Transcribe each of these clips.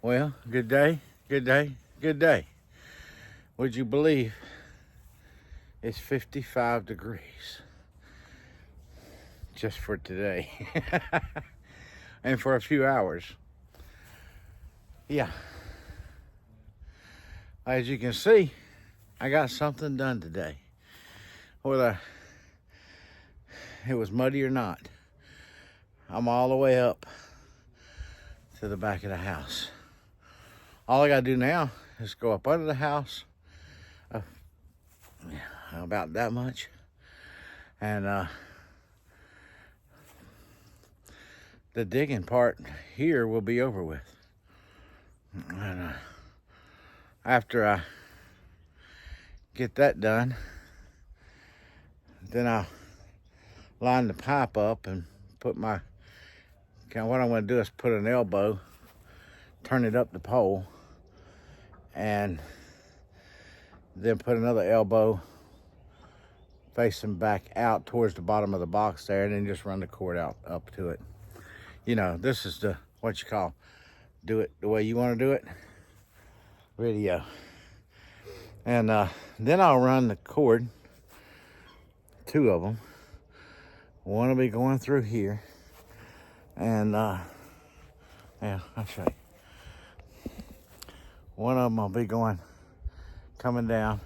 Well, good day, good day, good day. Would you believe it's 55 degrees just for today and for a few hours? Yeah. As you can see, I got something done today. Whether it was muddy or not, I'm all the way up to the back of the house. All I gotta do now is go up under the house, about that much, and the digging part here will be over with. And after I get that done, then I'll line the pipe up and put my, what I'm gonna do is put an elbow, turn it up the pole, and then put another elbow facing back out towards the bottom of the box there, and then just run the cord out up to it. You know, this is the, what you call, do it the way you want to do it video. And then I'll run the cord, two of them. One will be going through here, and yeah, I'll show you. One of them will be coming down,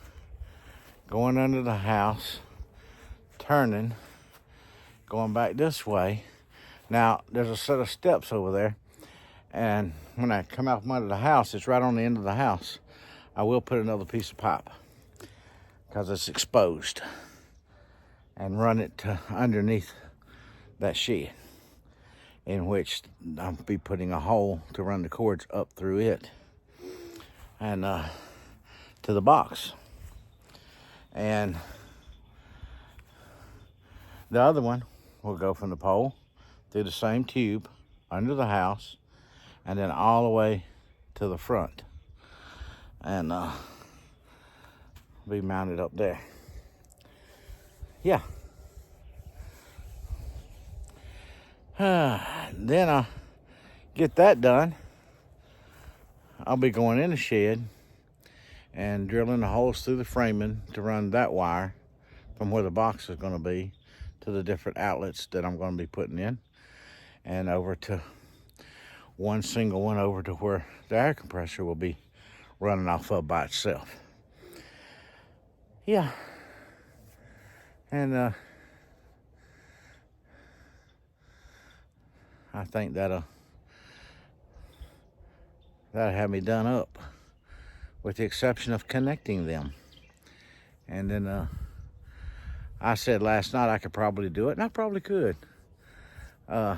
going under the house, turning, going back this way. Now, there's a set of steps over there, and when I come out from under the house, it's right on the end of the house. I will put another piece of pipe because it's exposed, and run it to underneath that shed, in which I'll be putting a hole to run the cords up through it and to the box. And the other one will go from the pole through the same tube under the house, and then all the way to the front, and be mounted up there. Yeah. Then I'll get that done. I'll be going in the shed and drilling the holes through the framing to run that wire from where the box is going to be to the different outlets that I'm going to be putting in, and over to one single one over to where the air compressor will be running off of by itself. Yeah. And I think that'll have me done up, with the exception of connecting them. And then I said last night I could probably do it, and I probably could. But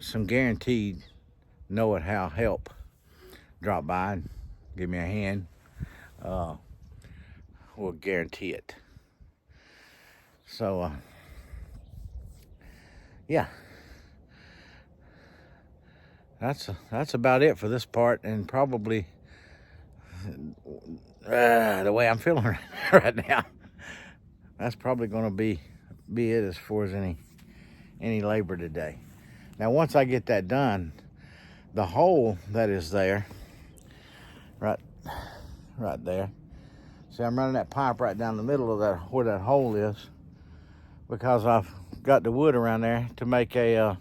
some guaranteed know-it-how help drop by and give me a hand. We'll guarantee it. So, yeah. That's about it for this part, and probably the way I'm feeling right now, that's probably going to be it as far as any labor today. Now, once I get that done, the hole that is there, right there. See, I'm running that pipe right down the middle of that, where that hole is, because I've got the wood around there to make I'm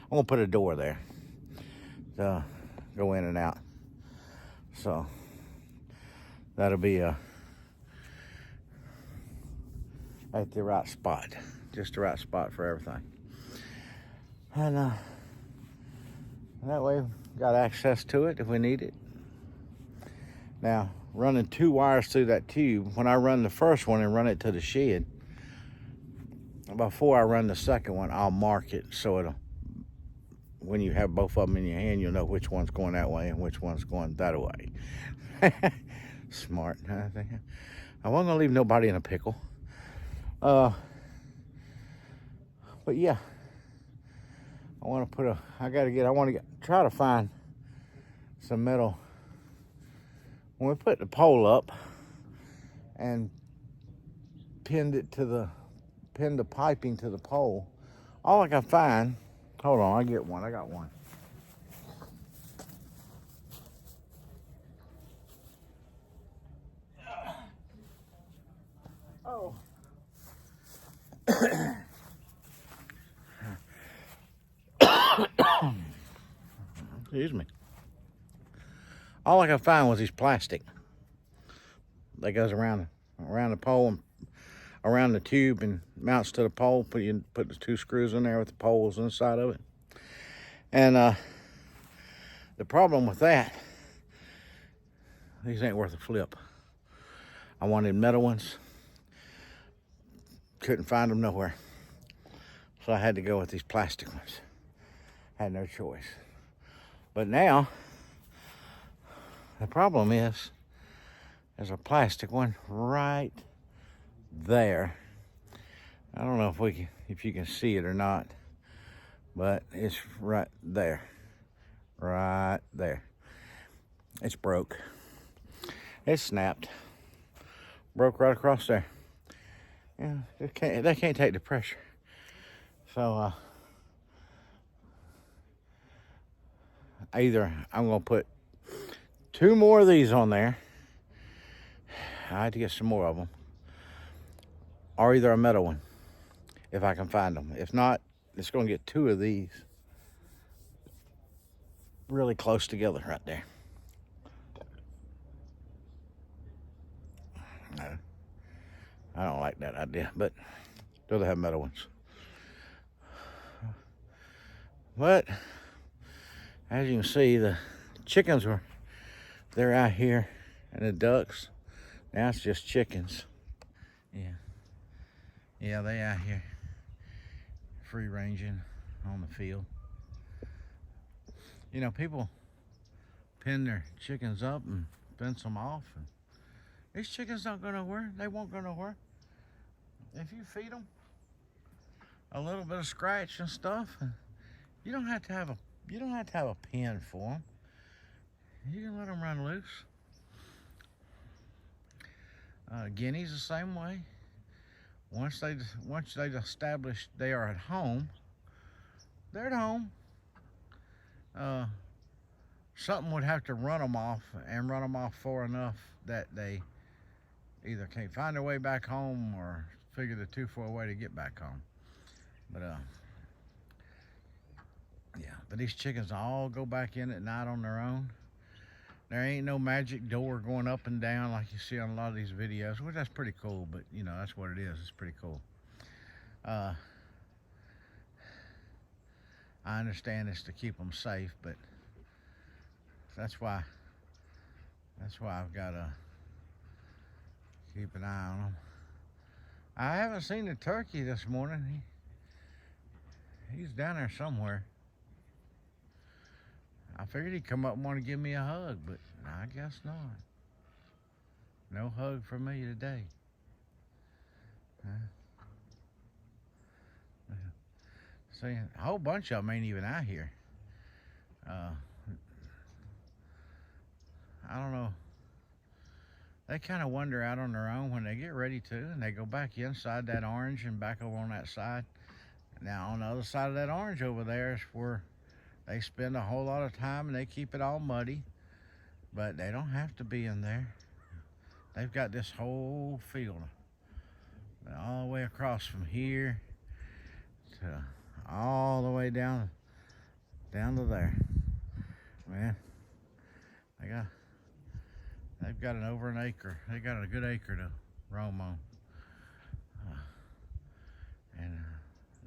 gonna put a door there to go in and out. So that'll be at the right spot, just the right spot for everything. And that way we've got access to it if we need it. Now, running 2 wires through that tube, when I run the first one and run it to the shed, before I run the second one, I'll mark it so it'll, when you have both of them in your hand, you'll know which one's going that way and which one's going that way. Smart. I wasn't gonna leave nobody in a pickle. But yeah, I want to try to find some metal. When we put the pole up and pinned the piping to the pole, all I can find, hold on, I got one. Oh. Excuse me. All I could find was this plastic that goes around the pole and around the tube and mounts to the pole. Put the 2 screws in there with the poles inside of it. And the problem with that, these ain't worth a flip. I wanted metal ones. Couldn't find them nowhere. So I had to go with these plastic ones. Had no choice. But now, the problem is, there's a plastic one right there. I don't know if you can see it or not, but it's right there. Right there. It's broke. It's snapped. Broke right across there. Yeah, they can't take the pressure. So either I'm gonna put 2 more of these on there. I had to get some more of them, or either a metal one if I can find them. If not, it's gonna get 2 of these really close together right there. No, I don't like that idea, but they'll have metal ones. But as you can see, the chickens they're out here, and the ducks. Now it's just chickens. Yeah, they out here free ranging on the field. You know, people pin their chickens up and fence them off, and these chickens don't go nowhere. They won't go nowhere. If you feed them a little bit of scratch and stuff, you don't have to have a pen for them. You can let them run loose. Guineas the same way. Once they've established they are at home, they're at home. Something would have to run them off far enough that they either can't find their way back home or figure they're too far away to get back home. But yeah, but these chickens all go back in at night on their own. There ain't no magic door going up and down like you see on a lot of these videos, which that's pretty cool, but you know, that's what it is. It's pretty cool. I understand it's to keep them safe, but that's why I've got to keep an eye on them. I haven't seen the turkey this morning. He's down there somewhere. I figured he'd come up and want to give me a hug, but I guess not. No hug from me today. See, a whole bunch of them ain't even out here. I don't know. They kind of wander out on their own when they get ready to, and they go back inside that orange and back over on that side. Now, on the other side of that orange over there is where they spend a whole lot of time, and they keep it all muddy, but they don't have to be in there. They've got this whole field all the way across from here to all the way down to there. Man, they've got over an acre. They got a good acre to roam on. And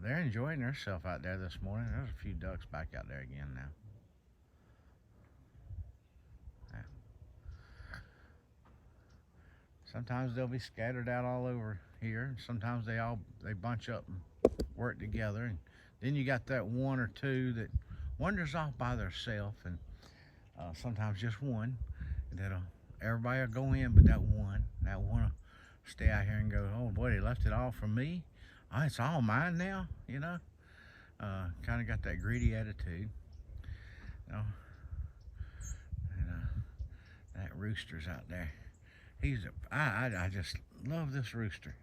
they're enjoying themselves out there this morning. There's a few ducks back out there again now. Sometimes they'll be scattered out all over here. Sometimes they bunch up and work together. And then you got that one or two that wanders off by themselves, and sometimes just one. Everybody will go in, but that one will stay out here and go, oh boy, they left it all for me. Oh, it's all mine now, you know. Kind of got that greedy attitude, you know. And that rooster's out there. I just love this rooster.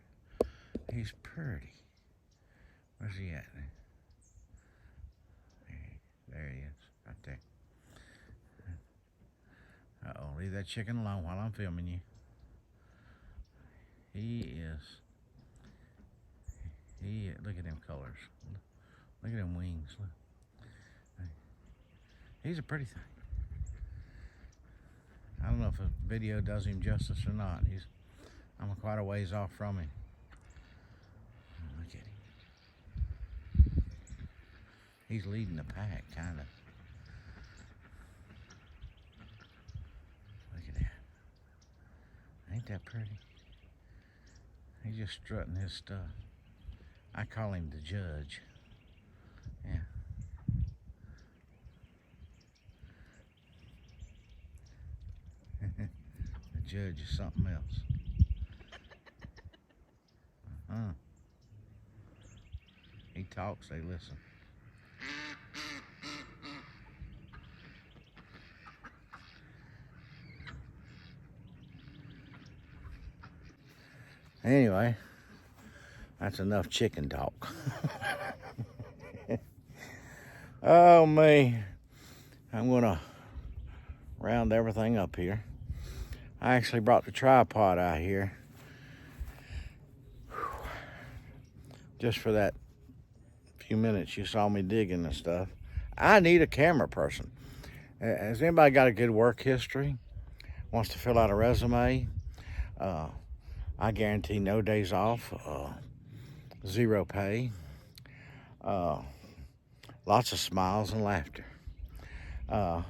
He's pretty. Where's he at? There he is, right there. Uh-oh, leave that chicken alone while I'm filming you. Look at them colors. Look at them wings. Look. He's a pretty thing. I don't know if a video does him justice or not. I'm quite a ways off from him. Look at him. He's leading the pack, kind of. Look at that. Ain't that pretty? He's just strutting his stuff. I call him the judge. Yeah. The judge is something else. He talks, they listen. Anyway, that's enough chicken talk. Oh, me. I'm going to round everything up here. I actually brought the tripod out here just for that few minutes you saw me digging and stuff. I need a camera person. Has anybody got a good work history? Wants to fill out a resume? I guarantee no days off, 0 pay, lots of smiles and laughter. And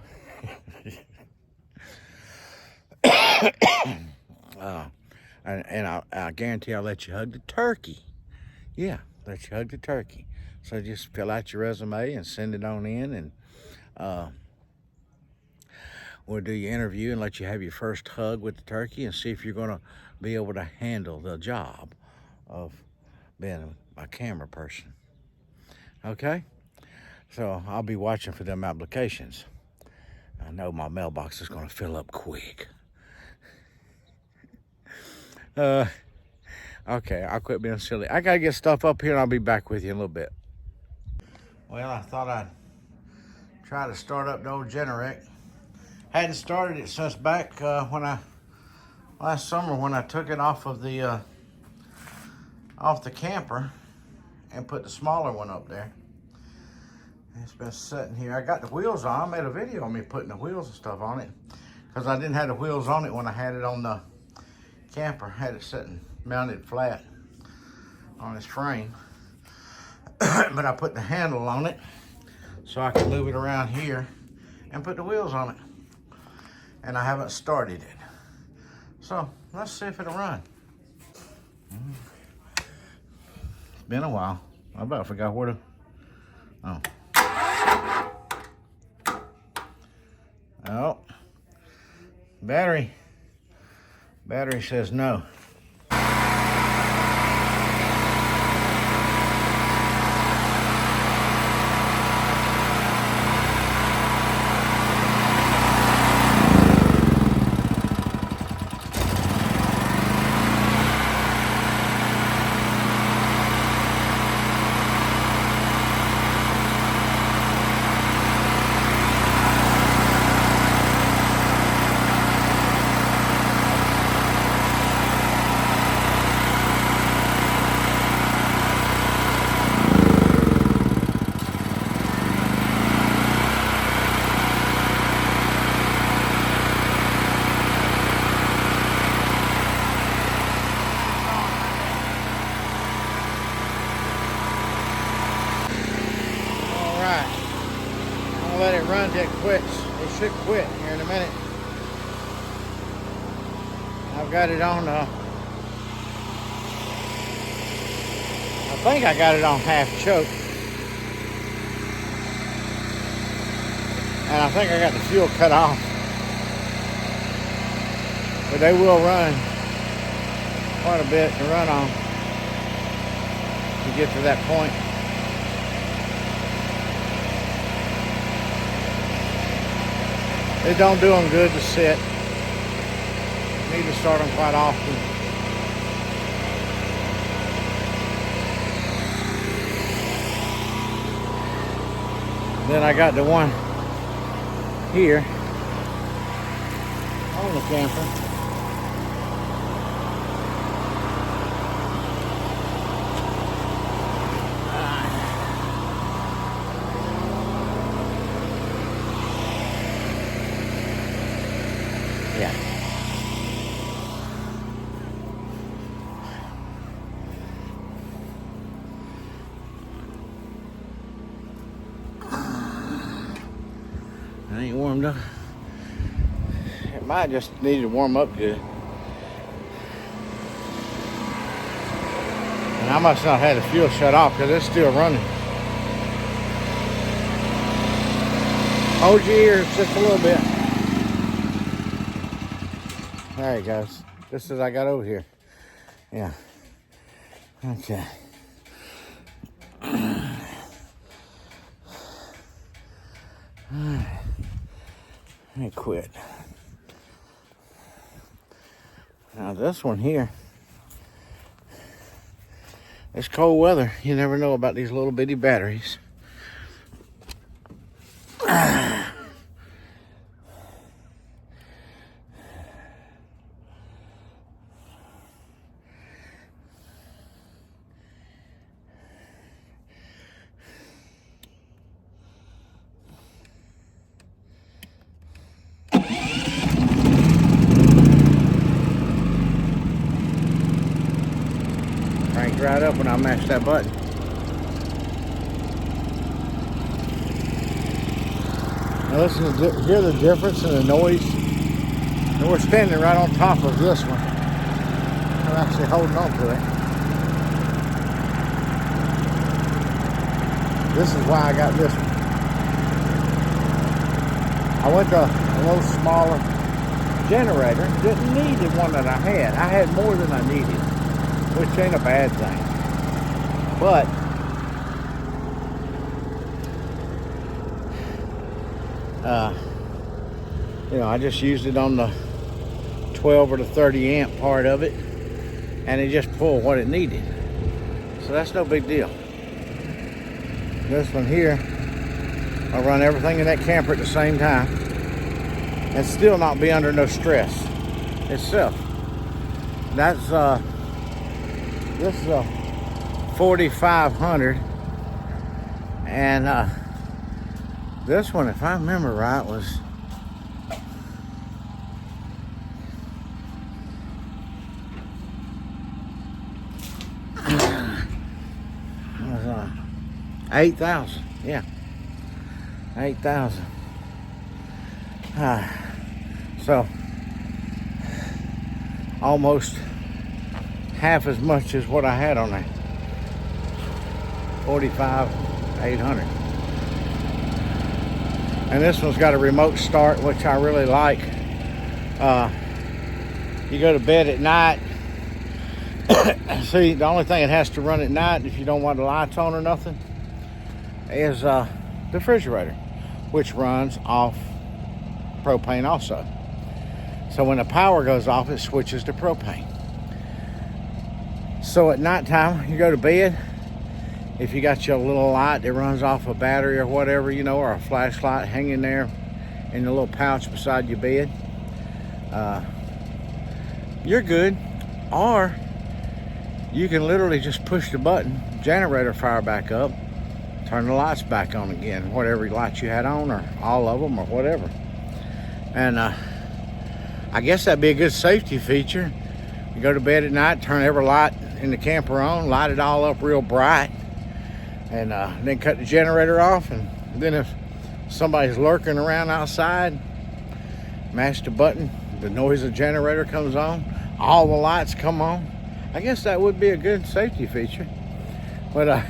I guarantee I'll let you hug the turkey. Yeah, let you hug the turkey. So just fill out your resume and send it on in, and we'll do your interview and let you have your first hug with the turkey and see if you're going to be able to handle the job of being a camera person. Okay? So I'll be watching for them applications. I know my mailbox is going to fill up quick. Okay, I'll quit being silly. I got to get stuff up here, and I'll be back with you in a little bit. Well, I thought I'd try to start up the old Generac. Hadn't started it since back last summer when I took it off the camper and put the smaller one up there. It's been sitting here. I got the wheels on. I made a video of me putting the wheels and stuff on it because I didn't have the wheels on it when I had it on the camper. I had it sitting mounted flat on this frame. But I put the handle on it so I can move it around here and put the wheels on it. And I haven't started it. So let's see if it'll run. It's been a while. I about forgot where to, oh. Oh, battery says no. Let it run till it quits. It should quit here in a minute. I've got it on, I think I got it on half choke. And I think I got the fuel cut off. But they will run quite a bit to run on to get to that point. It don't do them good to sit. Need to start them quite often. Then I got the one here on the camper. Yeah. It ain't warmed up. It might just need to warm up good. And I must not have the fuel shut off because it's still running. Hold your ears just a little bit. There it goes. Just as I got over here. Yeah. Okay. Alright. I quit. Now this one here. It's cold weather. You never know about these little bitty batteries. Cranked right up when I mashed that button. Now listen to hear the difference in the noise. And we're standing right on top of this one. I'm actually holding on to it. This is why I got this one. I went to a little smaller generator. Didn't need the one that I had. I had more than I needed, which ain't a bad thing. But you know, I just used it on the 12 or the 30 amp part of it, and it just pulled what it needed. So that's no big deal. This one here, I'll run everything in that camper at the same time and still not be under no stress itself. That's this is a 4500, and this one, if I remember right, was $8,000. Yeah. 8,000. So almost half as much as what I had on there. 45,800. And this one's got a remote start, which I really like. You go to bed at night. See, the only thing it has to run at night, if you don't want the lights on or nothing, is the refrigerator, which runs off propane also. So when the power goes off, it switches to propane. So at nighttime, you go to bed, if you got your little light that runs off a battery or whatever, you know, or a flashlight hanging there in the little pouch beside your bed, you're good. Or you can literally just push the button, generator fire back up, turn the lights back on again, whatever lights you had on, or all of them, or whatever. And I guess that'd be a good safety feature. You go to bed at night, turn every light in the camper on, light it all up real bright, and then cut the generator off. And then if somebody's lurking around outside, mash the button, the noise of the generator comes on, all the lights come on. I guess that would be a good safety feature, but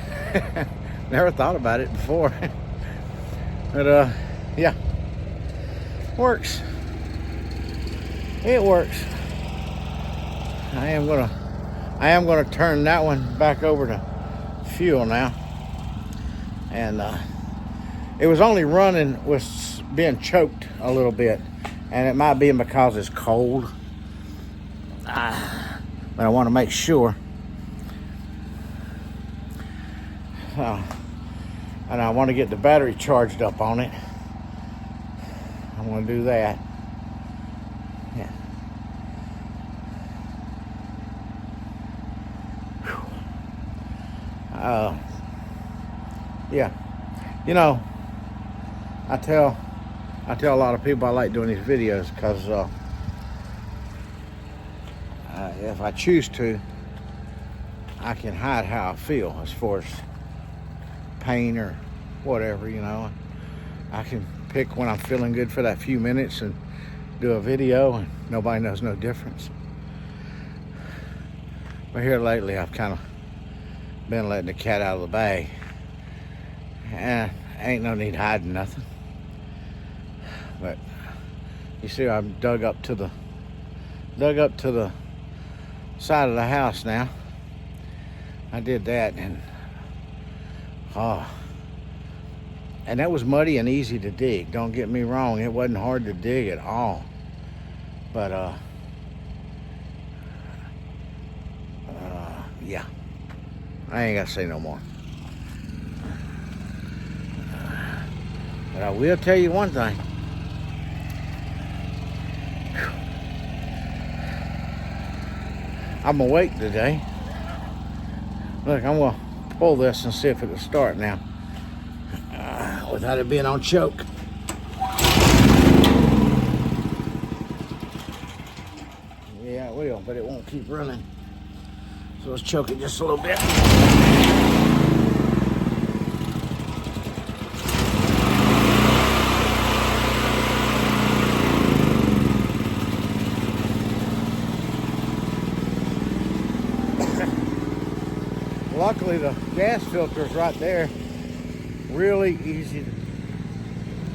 never thought about it before. But yeah, works. It works. I am gonna turn that one back over to fuel now. And it was only running with being choked a little bit, and it might be because it's cold. But I want to make sure. And I want to get the battery charged up on it. I'm going to do that. Yeah. Yeah. You know, I tell a lot of people I like doing these videos because if I choose to, I can hide how I feel as far as pain or whatever, you know. I can pick when I'm feeling good for that few minutes and do a video, and nobody knows no difference. But here lately, I've kind of been letting the cat out of the bag, and ain't no need hiding nothing. But you see, I'm dug up to the side of the house now. I did that, and that was muddy and easy to dig. Don't get me wrong, it wasn't hard to dig at all. But yeah, I ain't gotta say no more. But I will tell you one thing. I'm awake today. Look, I'm gonna pull this and see if it'll start now without it being on choke. Yeah, it will, but it won't keep running. So let's choke it just a little bit. Luckily, the gas filter is right there. Really easy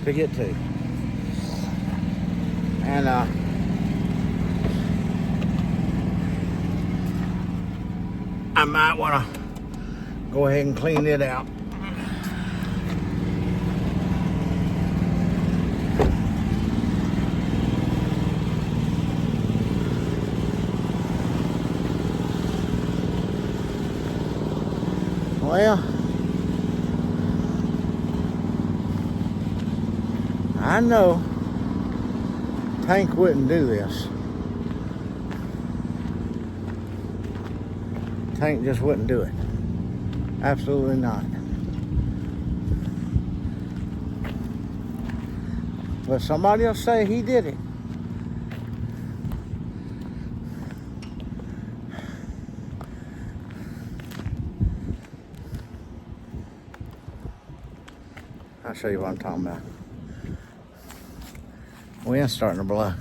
to get to. And I might want to go ahead and clean it out. Well, I know Tank wouldn't do this. Tank just wouldn't do it. Absolutely not. But somebody will say he did it. I'll show you what I'm talking about. Wind's starting to blow.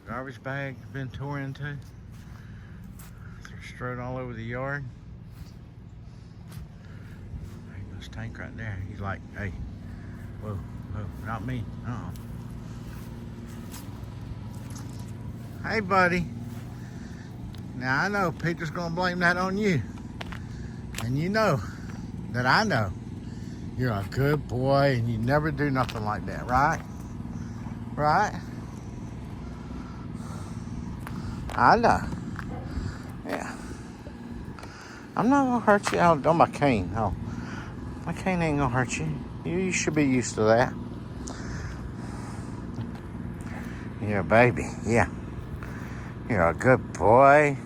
Garbage bag been tore into. They're strewed all over the yard. There goes Tank right there. He's like, hey, whoa, whoa, not me. Hey, buddy. Now I know Peter's gonna blame that on you. And you know that I know you're a good boy and you never do nothing like that, right? Right? I know. Yeah. I'm not gonna hurt you. On my cane. Oh, my cane ain't gonna hurt you. You should be used to that. You're a baby. Yeah. You're a good boy.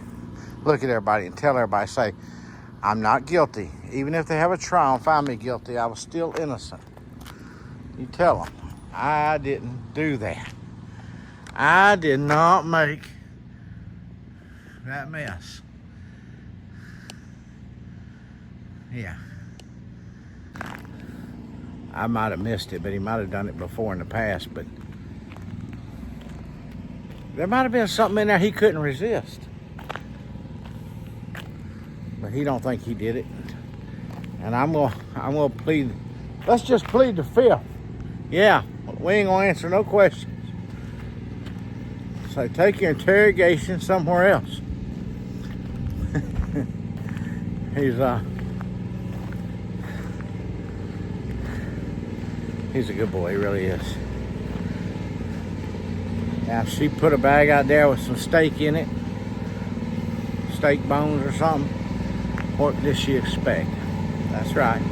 Look at everybody and tell everybody, say, I'm not guilty. Even if they have a trial and find me guilty, I was still innocent. You tell them, I didn't do that. I did not make that mess. Yeah. I might have missed it, but he might have done it before in the past, but there might have been something in there he couldn't resist. But he don't think he did it. And I'm gonna plead, let's just plead the fifth. Yeah, we ain't gonna answer no questions. So take your interrogation somewhere else. He's a good boy, he really is. Now she put a bag out there with some steak in it, steak bones or something. What does she expect? That's right.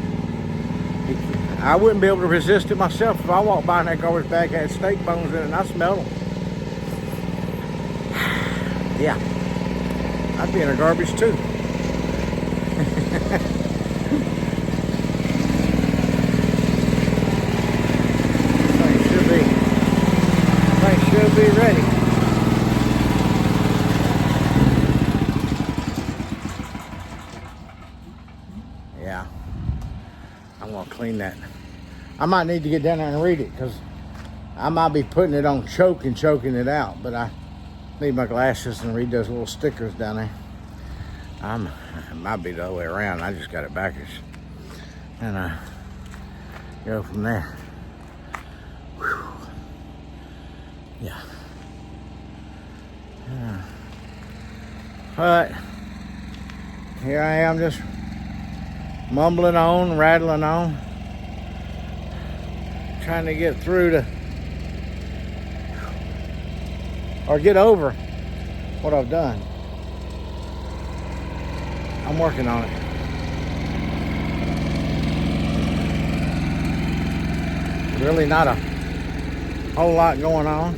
I wouldn't be able to resist it myself if I walked by and that garbage bag had steak bones in it and I smelled them. Yeah, I'd be in the garbage too. Things should be ready. Yeah, I'm gonna clean that. I might need to get down there and read it because I might be putting it on choking it out, but I need my glasses and read those little stickers down there. It might be the other way around. I just got it backwards. And go from there. Whew. Yeah. But here I am just mumbling on, rattling on, trying to get through or get over what I've done. I'm working on it. Really not a whole lot going on.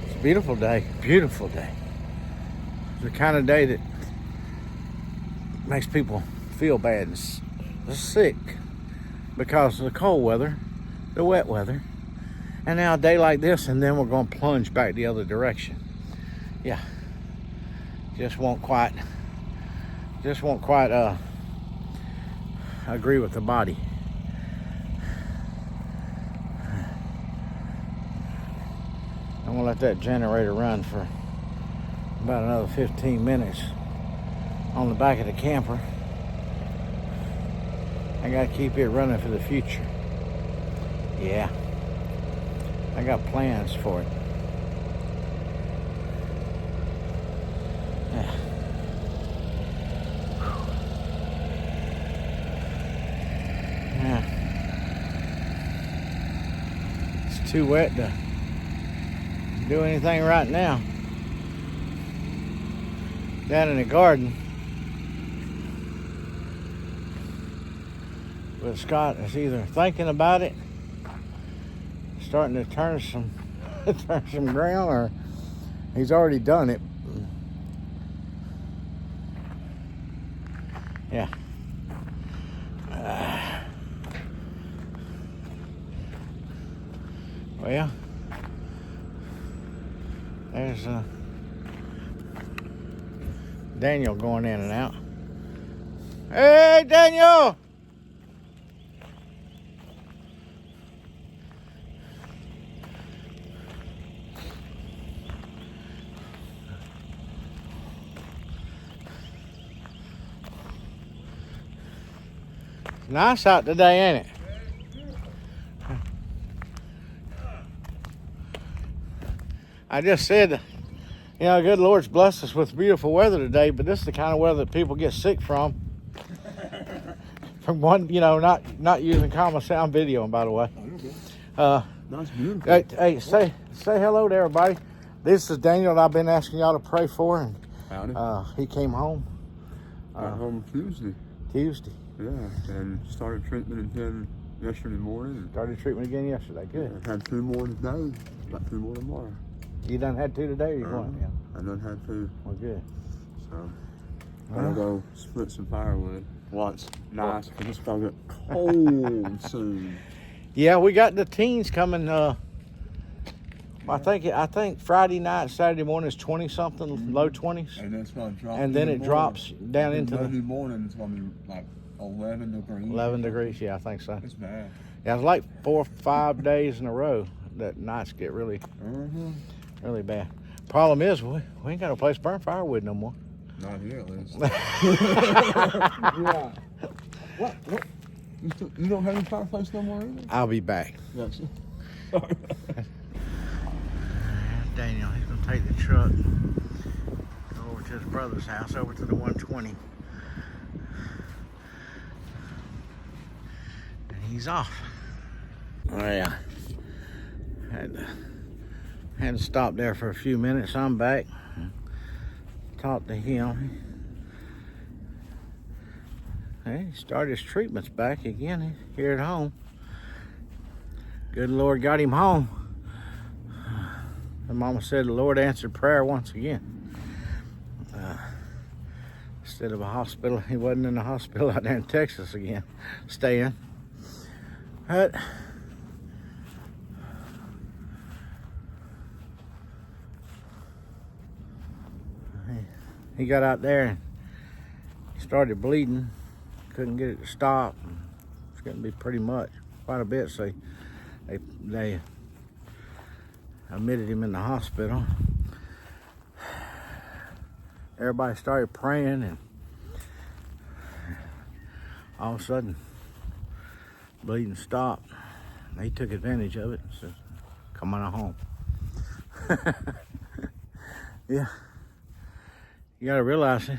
It's a beautiful day, beautiful day. It's the kind of day that makes people feel bad and sick because of the cold weather, the wet weather, and now a day like this, and then we're going to plunge back the other direction. Yeah, just won't quite agree with the body. I'm gonna let that generator run for about another 15 minutes on the back of the camper. I gotta keep it running for the future. Yeah, I got plans for it. Yeah. Yeah. It's too wet to do anything right now. Down in the garden. But Scott is either thinking about it, starting to turn some ground, or he's already done it. Yeah. Well, Daniel going in and out. Hey, Daniel! It's nice out today, ain't it? I just said, you know, good Lord's blessed us with beautiful weather today, but this is the kind of weather that people get sick from. From one, you know, not using common sound video, by the way. That's beautiful. Hey, say hello to everybody. This is Daniel that I've been asking y'all to pray for, and he came home. Home Tuesday. Tuesday. Yeah, and started treatment again yesterday morning. Started treatment again yesterday. Good. I had 2 more today. Got 2 more tomorrow. You done had 2 today, or you want? Yeah. I done had 2. Well, good. So I'll go split some firewood. Well, it's nice because it's gonna get cold soon. Yeah, we got the teens coming. I think Friday night, Saturday morning is 20 something, low 20s, And then it's gonna drop. and then it drops down into Monday the morning. It's gonna be like 11 degrees. 11 degrees. Yeah, I think so. It's bad. Yeah, it's like 4 or 5 days in a row that nights get really bad. Problem is, we ain't got no place to burn firewood no more. Not here, at least. Yeah. What? You don't have any fireplace no more either? I'll be back. Yes. Daniel, he's gonna take the truck, go over to his brother's house, over to the 120. And he's off. Oh yeah. Had to stop there for a few minutes. I'm back. Talked to him. Hey, he started his treatments back again here at home. Good Lord got him home. And Mama said the Lord answered prayer once again. Instead of a hospital, he wasn't in the hospital out there in Texas again, staying. But he got out there and started bleeding. Couldn't get it to stop. It's going to be pretty much, quite a bit. So they admitted him in the hospital. Everybody started praying, and all of a sudden, bleeding stopped. They took advantage of it and said, "Come on home." Yeah. You gotta realize it.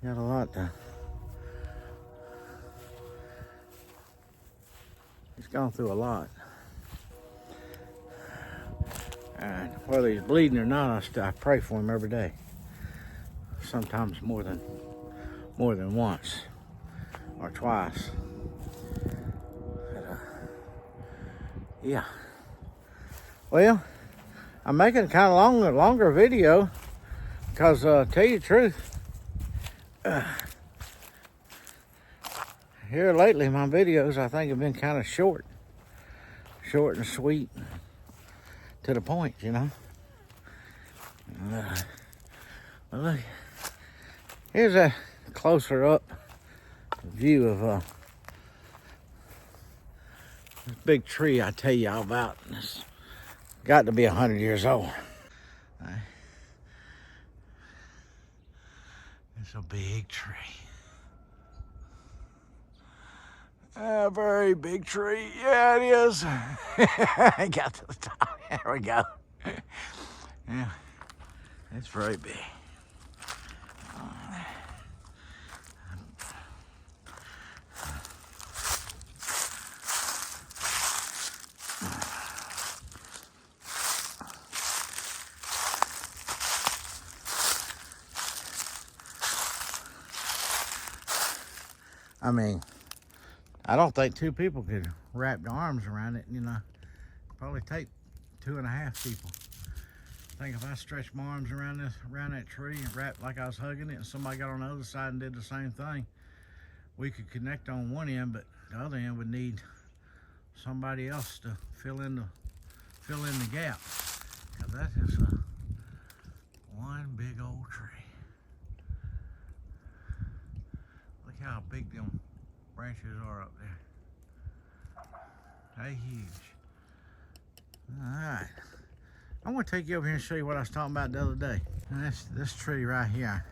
You got a lot to. He's gone through a lot. And whether he's bleeding or not, I pray for him every day. Sometimes more than once or twice. But, yeah. Well, I'm making a kind of longer video because, tell you the truth, here lately my videos I think have been kind of short and sweet, to the point, you know. But look, here's a closer up view of this big tree I tell you all about. It's got to be 100 years old. It's a big tree. A very big tree. Yeah, it is. I got to the top. There we go. Yeah, it's very big. I mean, I don't think 2 people could wrap their arms around it, you know. Probably take 2.5 people. I think if I stretched my arms around that tree and wrapped like I was hugging it, and somebody got on the other side and did the same thing, we could connect on one end, but the other end would need somebody else to fill in the gap. Because That's just one big old tree. Look how big them branches are up there. They huge. Alright. I'm going to take you over here and show you what I was talking about the other day. And this tree right here.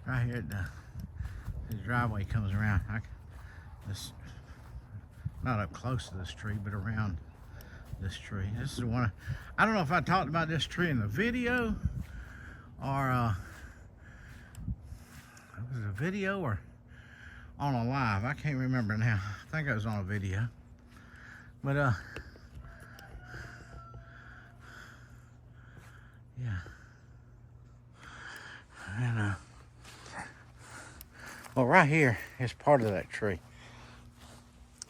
Right here at the driveway comes around. Not up close to this tree, but around this tree. This is one. I don't know if I talked about this tree in the video or it was a video or on a live. I can't remember now. I think it was on a video. But yeah. And well, right here is part of that tree.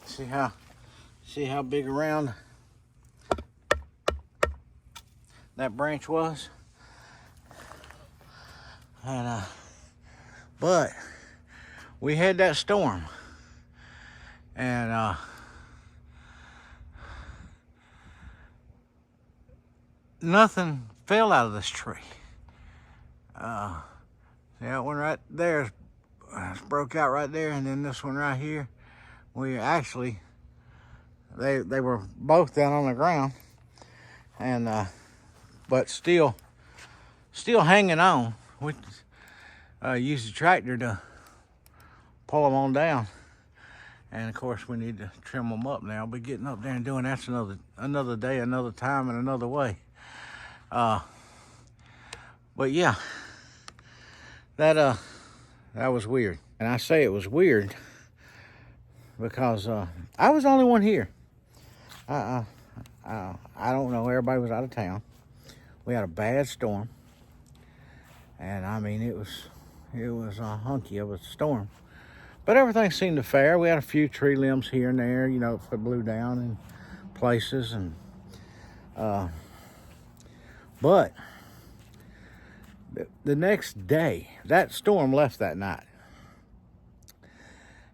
See how big around that branch was? And but we had that storm, and nothing fell out of this tree. See that one right there broke out right there, and then this one right here, we actually they were both down on the ground, and but still hanging on. We used the tractor to pull them on down, and of course we need to trim them up now. But getting up there and doing that's another day, another time, and another way. But yeah, that was weird. And I say it was weird because I was the only one here. I don't know, everybody was out of town. We had a bad storm, and I mean it was a hunky of a storm, but everything seemed to fare. We had a few tree limbs here and there, you know, that blew down in places, and but the next day, that storm left that night.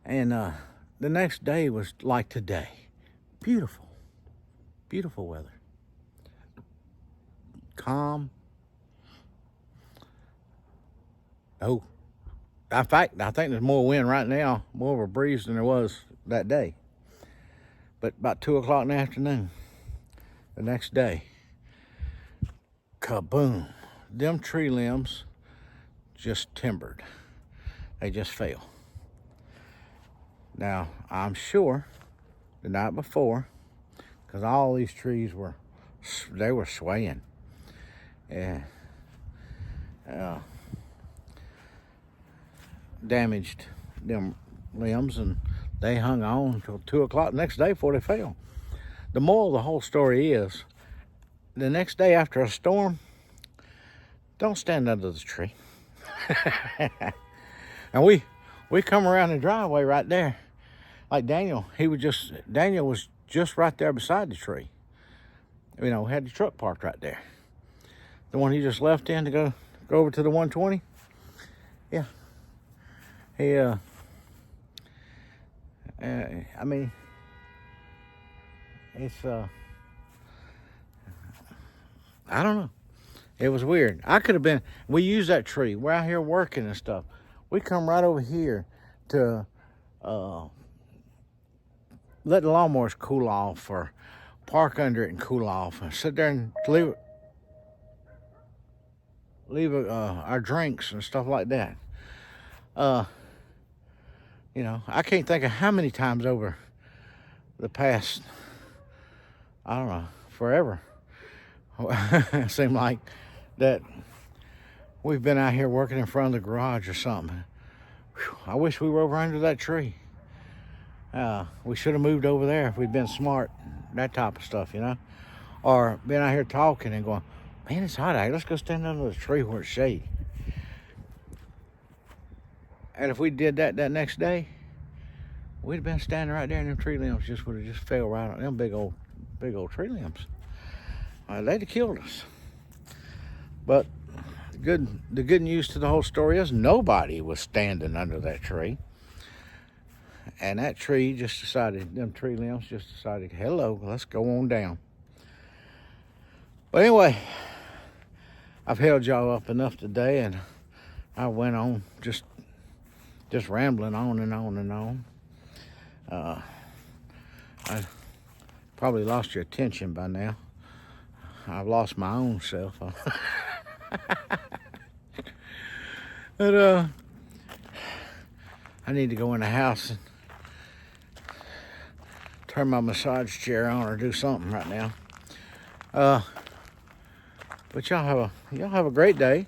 And the next day was like today. Beautiful. Beautiful weather. Calm. Oh, in fact, I think there's more wind right now, more of a breeze than there was that day. But about 2 o'clock in the afternoon, the next day, kaboom. Them tree limbs just timbered. They just fell. Now, I'm sure the night before, because all these trees were swaying. Yeah. Damaged them limbs, and they hung on until 2 o'clock the next day before they fell. The moral of the whole story is, the next day after a storm, don't stand under the tree. And we come around the driveway right there. Like Daniel was just right there beside the tree. You know, had the truck parked right there. The one he just left in to go over to the 120. Yeah. He I mean, it's I don't know. It was weird. We use that tree. We're out here working and stuff. We come right over here to let the lawnmowers cool off, or park under it and cool off, and sit there and leave our drinks and stuff like that. You know, I can't think of how many times over the past, I don't know, forever. It seemed like that we've been out here working in front of the garage or something. Whew, I wish we were over under that tree. We should have moved over there if we'd been smart, that type of stuff, you know? Or been out here talking and going, man, it's hot out here. Let's go stand under the tree where it's shady. And if we did that next day, we'd have been standing right there, and them tree limbs would have just fell right on them big old tree limbs. They'd have killed us. But the good news to the whole story is nobody was standing under that tree. And that tree just decided, them tree limbs just decided, hello, let's go on down. But anyway, I've held y'all up enough today, and I went on just rambling on and on and on. I probably lost your attention by now. I've lost my own self. But I need to go in the house and turn my massage chair on or do something right now. But y'all have a great day.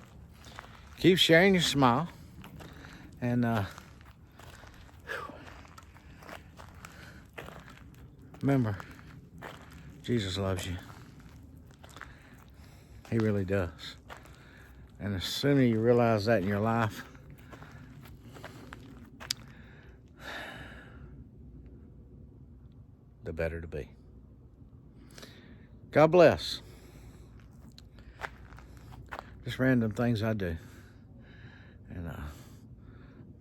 Keep sharing your smile, and remember, Jesus loves you. He really does. And the sooner you realize that in your life, the better to be. God bless. Just random things I do. And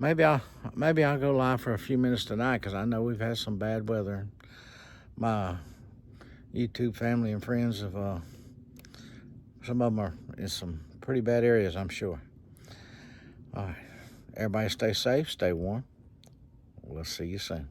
maybe I'll go live for a few minutes tonight, because I know we've had some bad weather. My YouTube family and friends have some of them are in some pretty bad areas, I'm sure. All right. Everybody stay safe, stay warm. We'll see you soon.